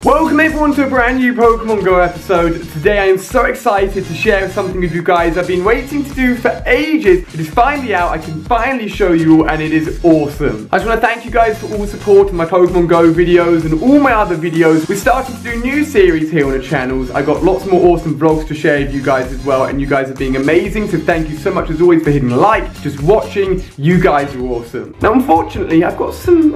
Welcome everyone to a brand new Pokemon Go episode. Today I am so excited to share something with you guys I've been waiting to do for ages. It is finally out, I can finally show you, and it is awesome. I just want to thank you guys for all the support on my Pokemon Go videos and all my other videos. We're starting to do new series here on the channels. I got lots more awesome vlogs to share with you guys as well, and you guys are being amazing, so thank you so much as always for hitting like, just watching. You guys are awesome. Now unfortunately, I've got some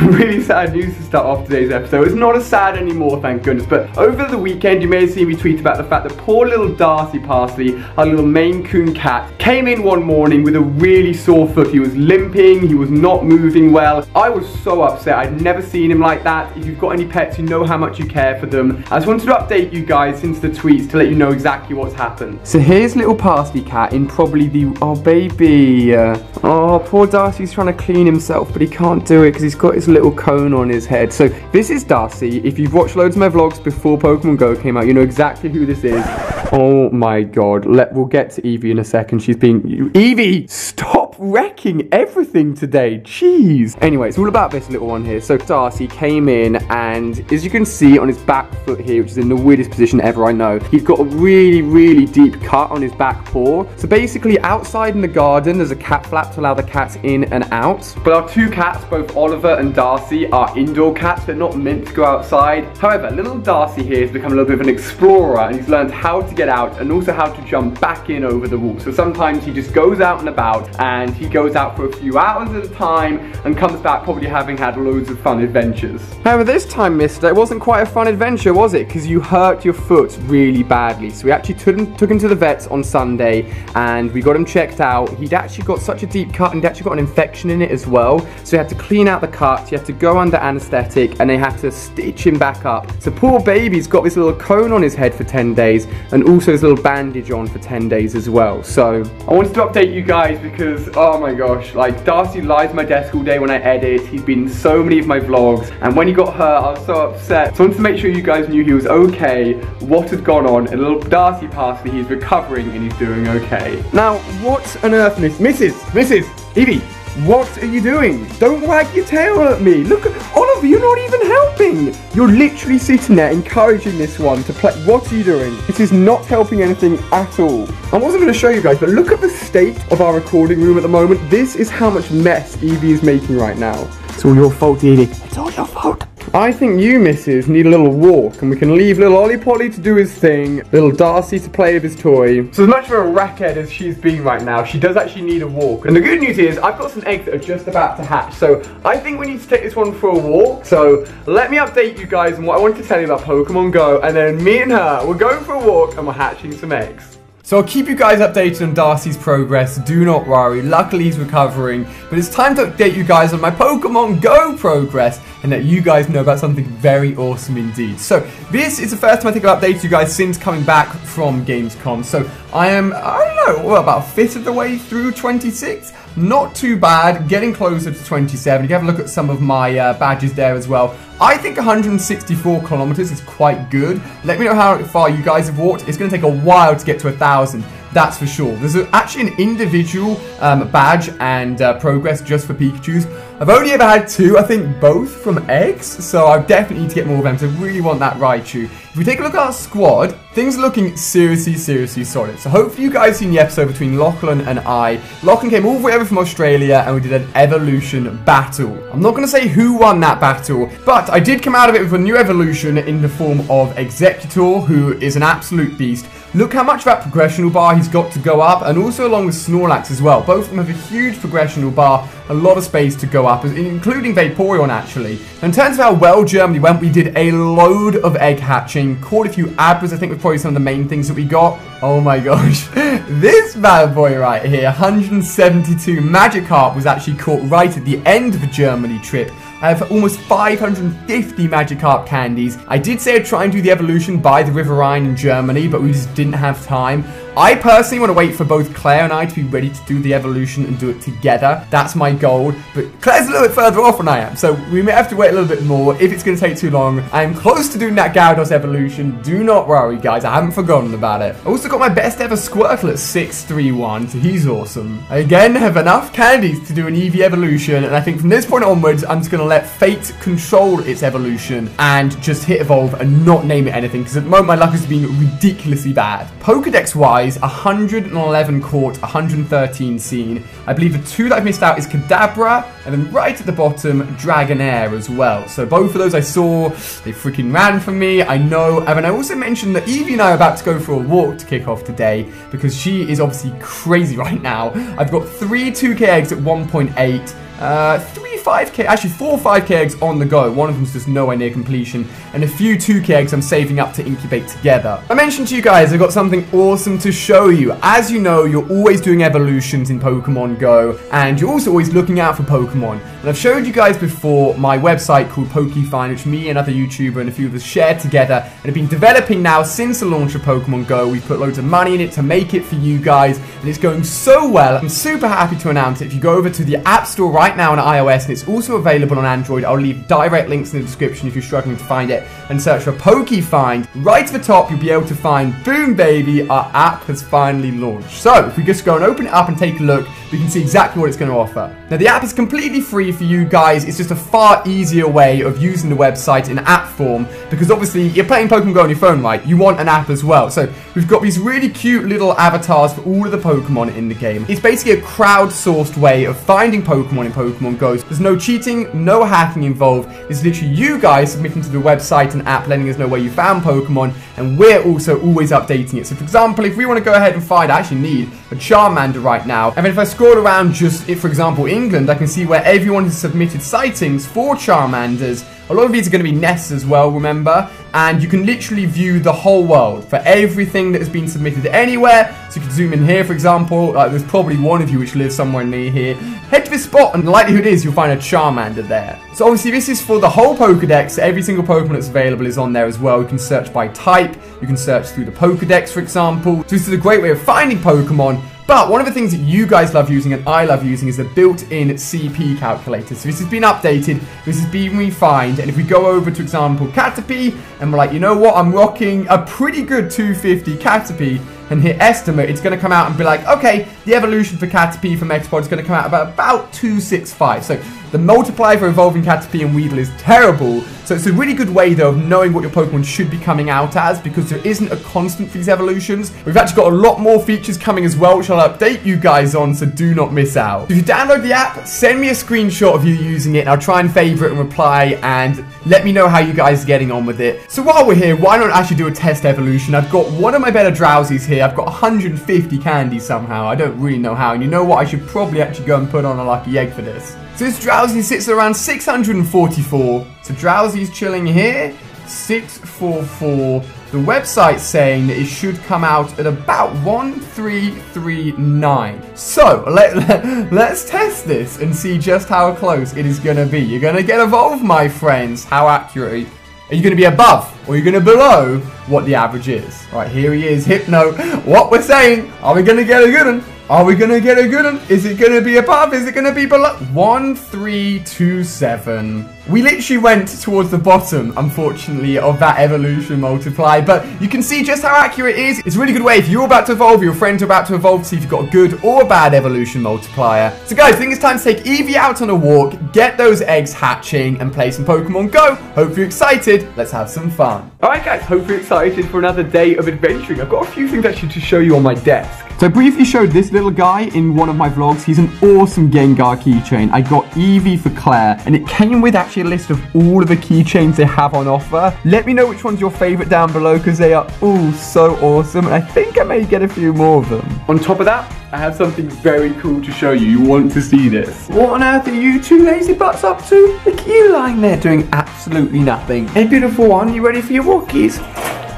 really sad news to start off today's episode. It's not as sad anymore, thank goodness, but over the weekend you may have seen me tweet about the fact that poor little Darcy Parsley, our little Maine Coon cat, came in one morning with a really sore foot. He was limping, he was not moving well. I was so upset. I'd never seen him like that. If you've got any pets, you know how much you care for them. I just wanted to update you guys since the tweets to let you know exactly what's happened. So here's little Parsley cat in probably the, oh baby, oh poor Darcy's trying to clean himself, but he can't do it because he's got his little cone on his head. So this is Darcy. If you've watched loads of my vlogs before Pokemon Go came out, you know exactly who this is. Oh my god, we'll get to Evie in a second. She's been, Evie, stop wrecking everything today, jeez. Anyway, it's all about this little one here. So Darcy came in, and as you can see on his back foot here, which is in the weirdest position ever, I know, he's got a really deep cut on his back paw. So basically outside in the garden there's a cat flap to allow the cats in and out, but our two cats, both Oliver and Darcy, are indoor cats. They're not meant to go outside. However, little Darcy here has become a little bit of an explorer, and he's learned how to get out and also how to jump back in over the wall. So sometimes he just goes out and about, and he goes out for a few hours at a time and comes back probably having had loads of fun adventures. However, this time, mister, it wasn't quite a fun adventure, was it? Because you hurt your foot really badly. So we actually took him to the vets on Sunday, and we got him checked out. He'd actually got such a deep cut, and he'd actually got an infection in it as well. So he had to clean out the cut, he had to go under anesthetic, and they had to stitch him back up. So poor baby's got this little cone on his head for 10 days, and also his little bandage on for 10 days as well. So I wanted to update you guys because, oh my gosh, like Darcy lies on my desk all day when I edit. He's been in so many of my vlogs, and when he got hurt, I was so upset. So I wanted to make sure you guys knew he was okay, what had gone on, and little Darcy Parsley, he's recovering and he's doing okay. Now, what on earth, Mrs. Evie, what are you doing? Don't wag your tail at me. Look at Oliver, you're not even helping. You're literally sitting there encouraging this one to play. What are you doing? This is not helping anything at all. I wasn't going to show you guys, but look at the state of our recording room at the moment. This is how much mess Evie is making right now. It's all your fault, Evie. It's all your fault. I think you, missus, need a little walk, and we can leave little Ollie Polly to do his thing, little Darcy to play with his toy. So as much of a wreckhead as she's being right now, she does actually need a walk. And the good news is, I've got some eggs that are just about to hatch, so I think we need to take this one for a walk. So let me update you guys on what I wanted to tell you about Pokemon Go, and then me and her, we're going for a walk and we're hatching some eggs. So I'll keep you guys updated on Darcy's progress, do not worry. Luckily he's recovering, but it's time to update you guys on my Pokemon Go progress and let you guys know about something very awesome indeed. So this is the first time I think I've updated you guys since coming back from Gamescom. So I am, I don't know, well, about a fifth of the way through 26. Not too bad, getting closer to 27. You can have a look at some of my badges there as well. I think 164 kilometers is quite good. Let me know how far you guys have walked. It's going to take a while to get to 1,000. That's for sure. There's actually an individual badge and progress just for Pikachus. I've only ever had two, I think both from eggs, so I definitely need to get more of them, so I really want that Raichu. If we take a look at our squad, things are looking seriously solid. So hopefully you guys seen the episode between Lachlan and I. Lachlan came all the way over from Australia and we did an evolution battle. I'm not going to say who won that battle, but I did come out of it with a new evolution in the form of Executor, who is an absolute beast. Look how much of that progressional bar he's got to go up, and also along with Snorlax as well. Both of them have a huge progressional bar, a lot of space to go up, including Vaporeon actually. And in terms of how well Germany went, we did a load of egg hatching, caught a few Abras, I think were probably some of the main things that we got. Oh my gosh, this bad boy right here, 172 Magikarp was actually caught right at the end of the Germany trip. I have almost 550 Magikarp candies. I did say I'd try and do the evolution by the River Rhine in Germany, but we just didn't have time. I personally want to wait for both Claire and I to be ready to do the evolution and do it together. That's my goal. But Claire's a little bit further off than I am, so we may have to wait a little bit more if it's going to take too long. I am close to doing that Gyarados evolution. Do not worry, guys. I haven't forgotten about it. I also got my best ever Squirtle at 631, so he's awesome. I again have enough candies to do an Eevee evolution, and I think from this point onwards, I'm just going to let fate control its evolution and just hit evolve and not name it anything, because at the moment my luck has been ridiculously bad. Pokedex-wise, 111 caught, 113 seen. I believe the 2 that I've missed out is Kadabra, and then right at the bottom, Dragonair as well. So both of those I saw, they freaking ran from me, I know. And then I also mentioned that Eevee and I are about to go for a walk to kick off today, because she is obviously crazy right now. I've got 3 2K eggs at 1.8, 3 5K, actually 4 5K eggs on the go. One of them's just nowhere near completion, and a few 2K eggs I'm saving up to incubate together. I mentioned to you guys I've got something awesome to show you. As you know, you're always doing evolutions in Pokemon Go, and you're also always looking out for Pokemon. And I've showed you guys before my website called PokeFind, which me, another YouTuber, and a few of us shared together, and have been developing now since the launch of Pokemon Go. We've put loads of money in it to make it for you guys, and it's going so well. I'm super happy to announce it. If you go over to the App Store right now on iOS, and it's also available on Android, I'll leave direct links in the description if you're struggling to find it, and search for PokeFind. Right at the top, you'll be able to find, boom baby, our app has finally launched. So if we just go and open it up and take a look, we can see exactly what it's going to offer. Now the app is completely free for you guys. It's just a far easier way of using the website in app form, because obviously you're playing Pokemon Go on your phone, right? You want an app as well. So we've got these really cute little avatars for all of the Pokemon in the game. It's basically a crowdsourced way of finding Pokemon in Pokemon Go. There's no cheating, no hacking involved. It's literally you guys submitting to the website and app, letting us know where you found Pokemon, and we're also always updating it. So for example, if we want to go ahead and find, I actually need a Charmander right now, and then if I scroll around just, for example, England, I can see where everyone has submitted sightings for Charmanders. A lot of these are going to be nests as well, remember? And you can literally view the whole world for everything that has been submitted anywhere. So you can zoom in here, for example. There's probably one of you which lives somewhere near here. Head to this spot, and the likelihood is you'll find a Charmander there. So obviously this is for the whole Pokedex. So every single Pokemon that's available is on there as well. You can search by type. You can search through the Pokedex, for example. So this is a great way of finding Pokemon. But one of the things that you guys love using and I love using is the built-in CP calculator. So this has been updated, this has been refined, and if we go over to example Caterpie, and we're like, you know what, I'm rocking a pretty good 250 Caterpie, and hit estimate, it's going to come out and be like, okay, the evolution for Caterpie from Expod is going to come out about 265. So the multiplier for evolving Caterpie and Weedle is terrible. So it's a really good way, though, of knowing what your Pokemon should be coming out as, because there isn't a constant for these evolutions. We've actually got a lot more features coming as well, which I'll update you guys on, so do not miss out. If you download the app, send me a screenshot of you using it, and I'll try and favorite and reply, and let me know how you guys are getting on with it. So while we're here, why not actually do a test evolution? I've got one of my better Drowsies here. I've got 150 candies somehow. I don't really know how, and you know what? I should probably actually go and put on a lucky egg for this. So this Drowsy sits around 644. So Drowsy's chilling here, 644. The website's saying that it should come out at about 1339. So let's test this and see just how close it is going to be. You're going to get evolved, my friends. How accurate? Are you going to be above or are you going to be below what the average is? Right, here he is, Hypno. What we're saying, are we going to get a good one? Are we going to get a good one? Is it going to be above? Is it going to be below? 1327. We literally went towards the bottom, unfortunately, of that evolution multiply, but you can see just how accurate it is. It's a really good way if you're about to evolve, your friends are about to evolve, to see if you've got a good or a bad evolution multiplier. So guys, I think it's time to take Eevee out on a walk, get those eggs hatching, and play some Pokemon Go. Hope you're excited. Let's have some fun. Alright guys, hope you're excited for another day of adventuring. I've got a few things actually to show you on my desk. So I briefly showed this little guy in one of my vlogs. He's an awesome Gengar keychain. I got Eevee for Claire, and it came with actually a list of all of the keychains they have on offer. Let me know which one's your favorite down below, because they are all so awesome, and I think I may get a few more of them. On top of that, I have something very cool to show you. You want to see this. What on earth are you two lazy butts up to? Look at you lying there doing absolutely nothing. Hey, beautiful one, you ready for your walkies?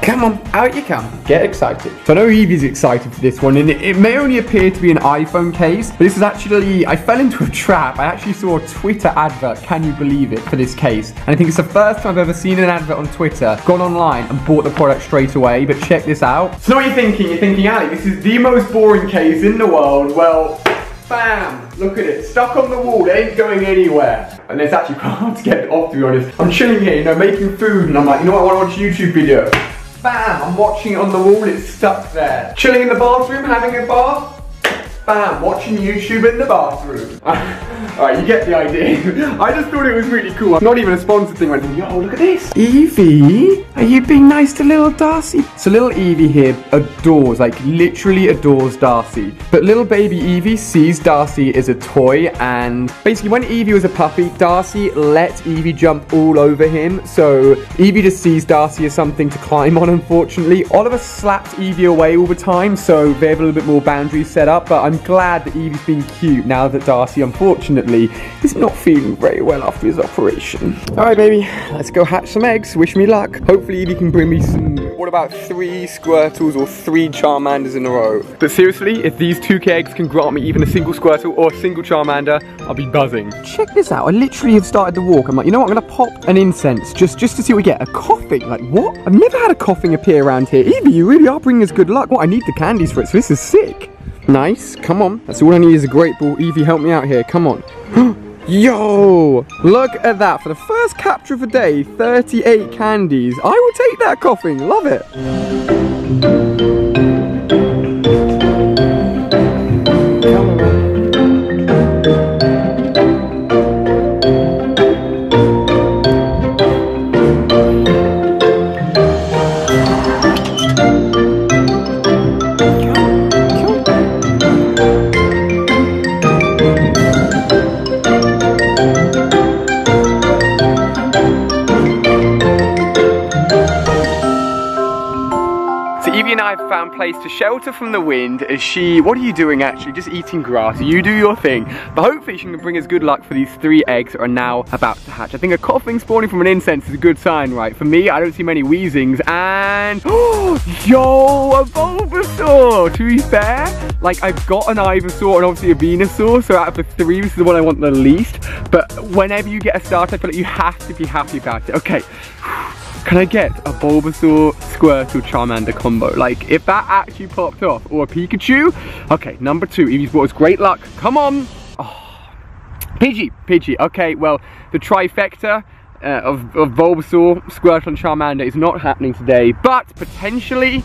Come on, out you come. Get excited. So I know Eevee's excited for this one, and it may only appear to be an iPhone case, but this is actually, I fell into a trap. I actually saw a Twitter advert, can you believe it, for this case. And I think it's the first time I've ever seen an advert on Twitter, gone online and bought the product straight away, but check this out. So what are you thinking? You're thinking, Ali, this is the most boring case in the world. Well, bam, look at it, stuck on the wall, it ain't going anywhere. And it's actually quite hard to get it off, to be honest. I'm chilling here, you know, making food, and I'm like, you know what, I want to watch a YouTube video. Bam, I'm watching it on the wall, it's stuck there. Chilling in the bathroom, having a bath. Bam, watching YouTube in the bathroom. Alright, you get the idea. I just thought it was really cool. Not even a sponsored thing or anything. Yo, look at this. Evie, are you being nice to little Darcy? So little Evie here adores, like literally adores Darcy. But little baby Evie sees Darcy as a toy, and basically when Evie was a puppy, Darcy let Evie jump all over him. So Evie just sees Darcy as something to climb on, unfortunately. Oliver slaps Evie away all the time, so they have a little bit more boundaries set up, but I'm glad that Evie's being cute now that Darcy, unfortunately, is not feeling very well after his operation. Alright, baby, let's go hatch some eggs. Wish me luck. Hopefully, Evie can bring me some, what about 3 Squirtles or 3 Charmanders in a row? But seriously, if these 2K eggs can grant me even a single Squirtle or a single Charmander, I'll be buzzing. Check this out. I literally have started the walk. I'm like, you know what? I'm going to pop an incense just to see what we get. A coughing. Like, what? I've never had a coughing appear around here. Evie, you really are bringing us good luck. What? I need the candies for it, so this is sick. Nice, come on. That's all I need is a great ball. Evie, help me out here, come on. Yo, look at that. For the first capture of the day, 38 candies. I will take that coughing, love it. Evie and I have found a place to shelter from the wind as she, what are you doing actually? Just eating grass. You do your thing. But hopefully she can bring us good luck for these 3 eggs that are now about to hatch. I think a coughing spawning from an incense is a good sign, right? For me, I don't see many wheezings and, oh, yo, a Bulbasaur! To be fair, like I've got an Ivysaur and obviously a Venusaur, so out of the 3, this is the one I want the least. But whenever you get a start, I feel like you have to be happy about it. Okay. Can I get a Bulbasaur, Squirtle, Charmander combo? Like, if that actually popped off, or a Pikachu? Okay, number 2, Evie's brought us great luck. Come on. Oh. Pidgey. Okay, well, the trifecta of Bulbasaur, Squirtle and Charmander is not happening today, but potentially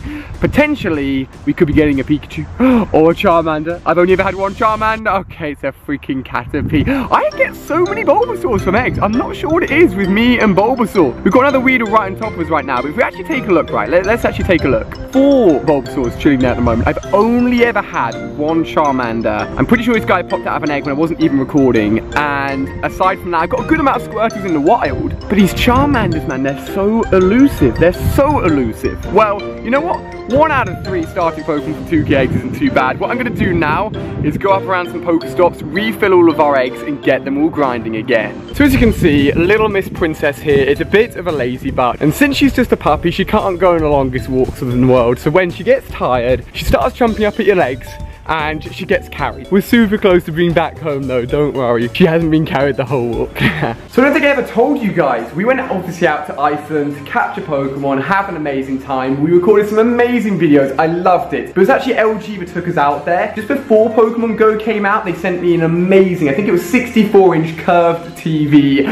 we could be getting a Pikachu or a Charmander. I've only ever had one Charmander. Okay, it's a freaking Caterpie. I get so many Bulbasaurs from eggs. I'm not sure what it is with me and Bulbasaur. We've got another Weedle right on top of us right now, but if we actually take a look, right, let's actually take a look. 4 Bulbasaurs chilling there at the moment. I've only ever had 1 Charmander. I'm pretty sure this guy popped out of an egg when I wasn't even recording, and aside from that, I've got a good amount of Squirtles in the wild. But these Charmanders, man, they're so elusive. They're so elusive. Well, you know what? 1 out of 3 starting Pokemon from 2K eggs isn't too bad. What I'm going to do now is go up around some Pokestops, refill all of our eggs, and get them all grinding again. So as you can see, little Miss Princess here is a bit of a lazy butt. And since she's just a puppy, she can't go on the longest walks in the world. So when she gets tired, she starts jumping up at your legs, and she gets carried. We're super close to being back home though, don't worry. She hasn't been carried the whole walk. So I don't think I ever told you guys, we went obviously out to Iceland to capture Pokemon, have an amazing time. We recorded some amazing videos, I loved it. But it was actually LG that took us out there. Just before Pokemon Go came out, they sent me an amazing, I think it was 64-inch curved TV.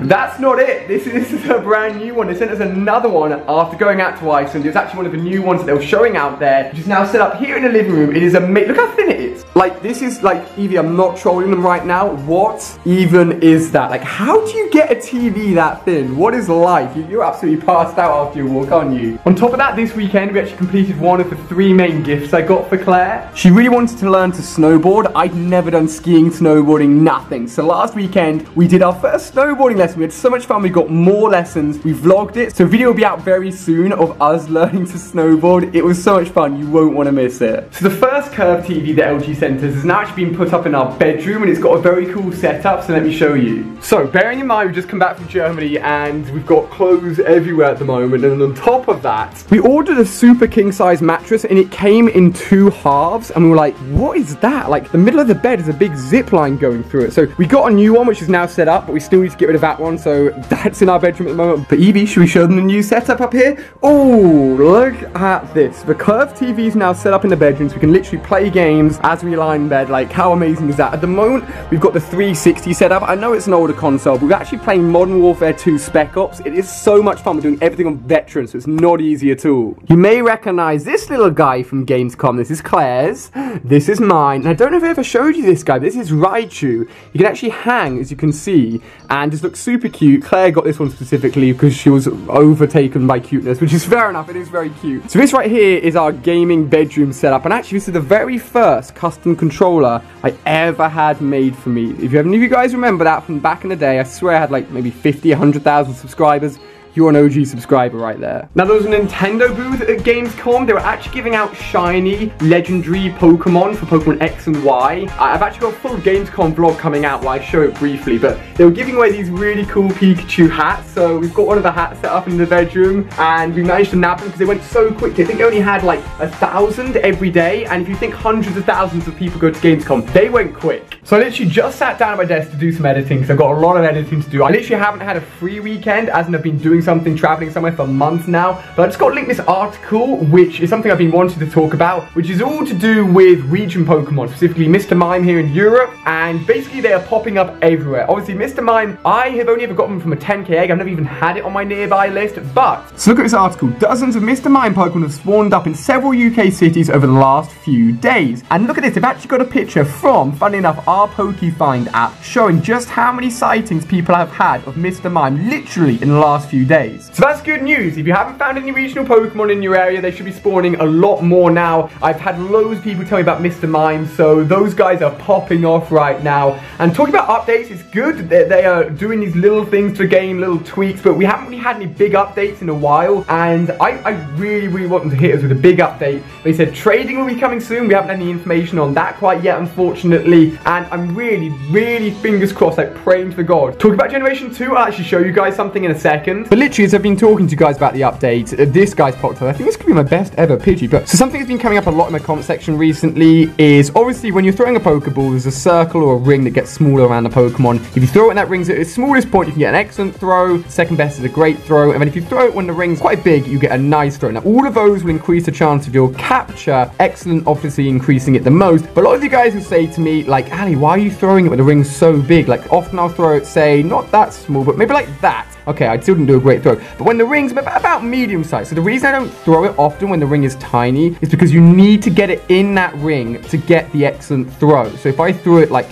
That's not it, this is a brand new one. They sent us another one after going out to Iceland. It was actually one of the new ones that they were showing out there, which is now set up here in the living room. It is amazing. Look how thin it is. Like, this is like, Evie, I'm not trolling them right now. What even is that? Like, how do you get a TV that thin? What is life? You're absolutely passed out after your walk, aren't you? On top of that, this weekend, we actually completed one of the 3 main gifts I got for Claire. She really wanted to learn to snowboard. I'd never done skiing, snowboarding, nothing. So last weekend, we did our first snowboarding lesson. We had so much fun. We got more lessons. We vlogged it. So a video will be out very soon of us learning to snowboard. It was so much fun. You won't want to miss it. So the first curved TV that LG sent us has now actually been put up in our bedroom, and it's got a very cool setup, so let me show you. So bearing in mind we've just come back from Germany and we've got clothes everywhere at the moment, and on top of that we ordered a super king size mattress and it came in 2 halves, and we were like, what is that? Like, the middle of the bed is a big zip line going through it. So we got a new one which is now now set up, but we still need to get rid of that one, so that's in our bedroom at the moment. But Evie, should we show them the new setup up here? Oh, look at this. The curved TV is now set up in the bedroom, so we can literally play games as we lie in bed. Like, how amazing is that? At the moment, we've got the 360 set up. I know it's an older console, but we're actually playing Modern Warfare 2 Spec Ops. It is so much fun. We're doing everything on veteran, so it's not easy at all. You may recognize this little guy from Gamescom. This is Claire's. This is mine. And I don't know if I ever showed you this guy, but this is Raichu. You can actually hang, as you can see, and just looks super cute. Claire got this one specifically because she was overtaken by cuteness, which is fair enough. It is very cute. So this right here is our gaming bedroom setup, and actually this is the very first custom controller I ever had made for me. If any of you guys remember that from back in the day, I swear I had like maybe 50, 100,000 subscribers. You're an OG subscriber right there. Now, there was a Nintendo booth at Gamescom. They were actually giving out shiny, legendary Pokemon for Pokemon X and Y. I've actually got a full Gamescom vlog coming out where I show it briefly, but they were giving away these really cool Pikachu hats. So we've got one of the hats set up in the bedroom, and we managed to nab them because they went so quickly. I think they only had like 1,000 every day, and if you think hundreds of thousands of people go to Gamescom, they went quick. So I literally just sat down at my desk to do some editing, because I've got a lot of editing to do. I literally haven't had a free weekend, as in I've been doing something, traveling somewhere for months now, but I just got to link this article, which is something I've been wanting to talk about, which is all to do with region Pokemon, specifically Mr. Mime here in Europe, and basically they are popping up everywhere. Obviously, Mr. Mime, I have only ever got them from a 10k egg. I've never even had it on my nearby list, but so look at this article. Dozens of Mr. Mime Pokemon have spawned up in several UK cities over the last few days, and look at this, they've actually got a picture from, funny enough, our PokeFind app, showing just how many sightings people have had of Mr. Mime literally in the last few days. So that's good news. If you haven't found any regional Pokemon in your area, they should be spawning a lot more now. I've had loads of people tell me about Mr. Mime, so those guys are popping off right now. And talking about updates, it's good that they are doing these little things to the game, little tweaks, but we haven't really had any big updates in a while, and I really want them to hit us with a big update. They said trading will be coming soon. We haven't had any information on that quite yet, unfortunately, and I'm really fingers crossed, like praying to God. Talking about Generation 2, I'll actually show you guys something in a second. But literally, as I've been talking to you guys about the update, this guy's popped up. I think this could be my best ever Pidgey. But so something that's been coming up a lot in my comment section recently is obviously when you're throwing a Pokeball, there's a circle or a ring that gets smaller around the Pokemon. If you throw it in that ring's at its smallest point, you can get an excellent throw. Second best is a great throw. And then if you throw it when the ring's quite big, you get a nice throw. Now, all of those will increase the chance of your capture. Excellent, obviously increasing it the most. But a lot of you guys will say to me, like, Ali, why are you throwing it when the ring's so big? Like, often I'll throw it, say, not that small, but maybe like that. Okay, I still didn't do a great throw. But when the ring's about medium size, so the reason I don't throw it often when the ring is tiny is because you need to get it in that ring to get the excellent throw. So if I threw it like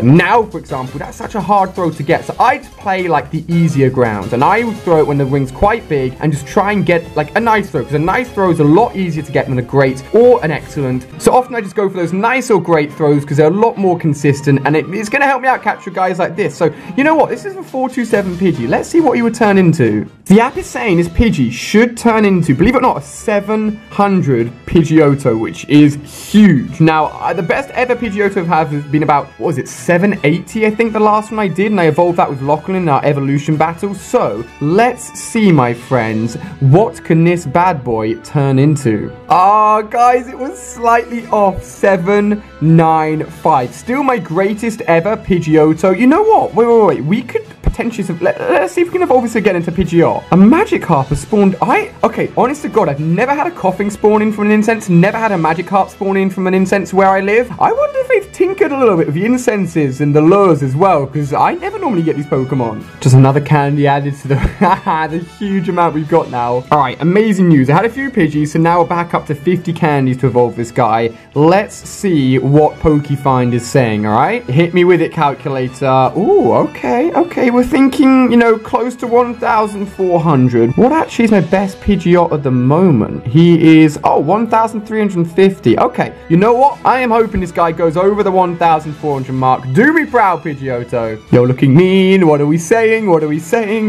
now, for example, that's such a hard throw to get. So I'd play like the easier grounds, and I would throw it when the ring's quite big and just try and get like a nice throw, because a nice throw is a lot easier to get than a great or an excellent. So often I just go for those nice or great throws because they're a lot more consistent, and it's going to help me out capture guys like this. So you know what? This is a 427 Pidgey. Let's see what he would turn into. The app is saying this Pidgey should turn into, believe it or not, a 700 Pidgeotto, which is huge. Now, the best ever Pidgeotto I've had has been about, what was it, 780, I think the last one I did, and I evolved that with Lachlan in our evolution battle. So let's see, my friends, what can this bad boy turn into? Guys, it was slightly off. 795. Still my greatest ever Pidgeotto. You know what? Wait. We could potentially, let's see if we can evolve this again into Pidgeot. A Magikarp has spawned. Okay, honest to God, I've never had a Coughing spawn in from an incense, never had a Magikarp spawn in from an incense where I live. I wonder if they've tinkered a little bit with the incenses and the lures as well, because I never normally get these Pokemon. Just another candy added to the, the huge amount we've got now. All right, amazing news. I had a few Pidgeys, so now we're back up to 50 candies to evolve this guy. Let's see what PokeFind is saying, all right? Hit me with it, calculator. Ooh, okay. We're thinking, you know, close to 1,400. What actually is my best Pidgeot at the moment? He is, 1,350. Okay, you know what? I am hoping this guy goes over the 1,400 mark. Do me proud, Pidgeotto. You're looking mean. What are we saying?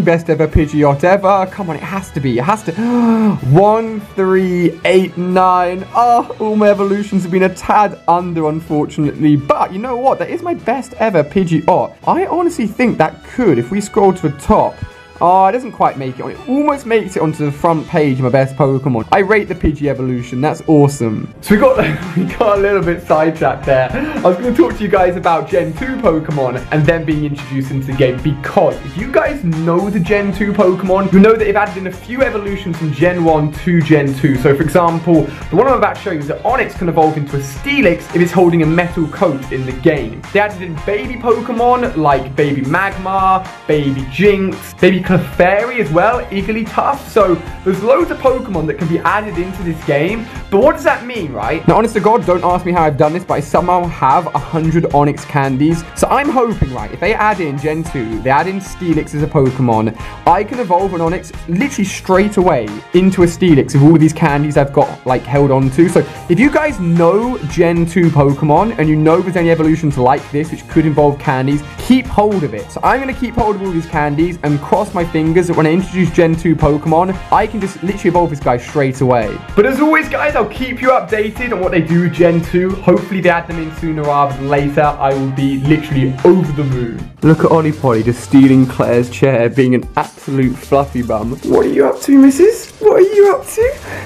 Best ever Pidgeot ever. Come on, it has to be. 1,389. All my evolutions have been a tad under, unfortunately. But you know what? That is my best ever Pidgeot. I honestly think that could, if we scroll to the top, Oh, it doesn't quite make it on. It almost makes it onto the front page of my best Pokemon. I rate the Pidgey evolution. That's awesome. So we got a little bit sidetracked there. I was going to talk to you guys about Gen 2 Pokemon and them being introduced into the game, because if you guys know the Gen 2 Pokemon, you know that they've added in a few evolutions from Gen 1 to Gen 2. So for example, the one I'm about to show you is that Onix can evolve into a Steelix if it's holding a metal coat in the game. They added in baby Pokemon like Baby Magmar, Baby Jinx, Baby Clefairy as well, Igglytuff. So there's loads of Pokemon that can be added into this game. But what does that mean, right? Now, honest to God, don't ask me how I've done this, but I somehow have 100 Onix candies. So I'm hoping, right, if they add in Gen 2, they add in Steelix as a Pokemon, I can evolve an Onix literally straight away into a Steelix with all of these candies I've got, like, held on to. So if you guys know Gen 2 Pokemon, and you know there's any evolutions like this, which could involve candies, keep hold of it. So I'm going to keep hold of all these candies and cross my fingers that when I introduce Gen 2 Pokemon, I can just literally evolve this guy straight away. But as always, guys, I'll keep you updated on what they do with Gen 2. Hopefully they add them in sooner rather than later. I will be literally over the moon. Look at Ollie Polly just stealing Claire's chair, being an absolute fluffy bum. What are you up to, missus? What are you up to?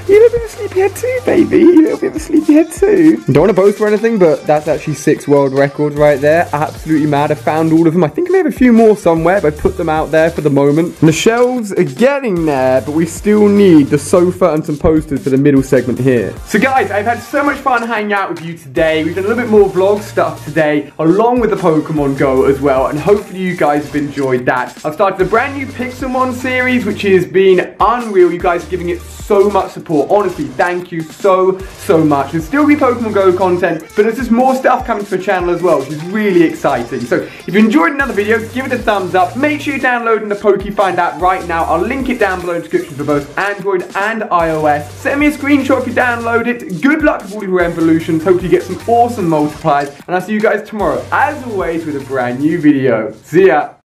You a little bit of a sleepyhead too, baby. You a little bit of a sleepyhead too. Don't want to boast or anything, but that's actually 6 world records right there. Absolutely mad. I found all of them. I think I may have a few more somewhere, but I put them out there for the moment. And the shelves are getting there, but we still need the sofa and some posters for the middle segment here. So guys, I've had so much fun hanging out with you today. We've done a little bit more vlog stuff today, along with the Pokemon Go as well, and hopefully you guys have enjoyed that. I've started a brand new Pixelmon series, which has been unreal. You guys are giving it so much support. Honestly, thank you so much. There's still be Pokemon Go content, but there's just more stuff coming to the channel as well, which is really exciting. So if you enjoyed another video, give it a thumbs up. Make sure you're downloading the PokeFind app right now. I'll link it down below in the description for both Android and iOS. Send me a screenshot if you download it. Good luck with all your evolutions. Hopefully you get some awesome multipliers. And I'll see you guys tomorrow, as always, with a brand new video. See ya.